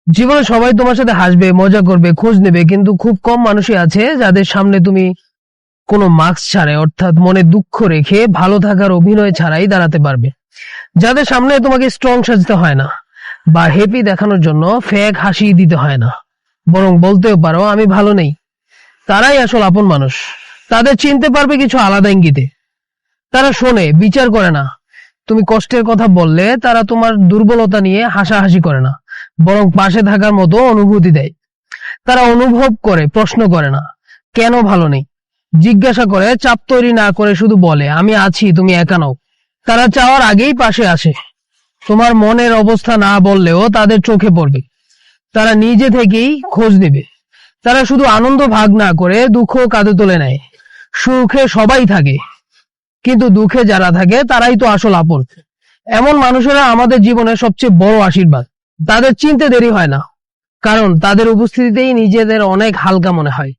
জীবনে সবাই তোমার সাথে হাসবে, মজা করবে, খোঁজ নেবে, কিন্তু খুব কম মানুষই আছে যাদের সামনে তুমি কোনো মাস্ক ছাড়াই, অর্থাৎ মনে দুঃখ রেখে ভালো থাকার অভিনয় ছাড়াই দাঁড়াতে পারবে। যাদের সামনে তোমাকে স্ট্রং সাজতে হয় না, বা হ্যাপি দেখানোর জন্য ফেক হাসি দিতে হয় না, বরং বলতেও পারো আমি ভালো নেই। তারাই আসল আপন মানুষ। তাদের চিনতে পারবে কিছু আলাদা ইঙ্গিতে। তারা শোনে, বিচার করে না। তুমি কষ্টের কথা বললে তারা তোমার দুর্বলতা নিয়ে হাসাহাসি করে না, বরং পাশে থাকার মতো অনুভূতি দেয়। তারা অনুভব করে, প্রশ্ন করে না কেন ভালো নেই, জিজ্ঞাসা করে, চাপ তৈরি না করে শুধু বলে আমি আছি, তুমি একা নও। তারা চাওয়ার আগেই পাশে আসে। তোমার মনের অবস্থা না বললেও তাদের চোখে পড়বে। তারা নিজে থেকেই খোঁজ নেবে। তারা শুধু আনন্দ ভাগ না করে দুঃখ কাঁধে তুলে নেয়। সুখে সবাই থাকে, কিন্তু দুঃখে যারা থাকে তারাই তো আসল আপন। এমন মানুষেরা আমাদের জীবনের সবচেয়ে বড় আশীর্বাদ। তাদের চিনতে দেরি হয় না, কারণ তাদের উপস্থিতিতেই নিজেদের অনেক হালকা মনে হয়।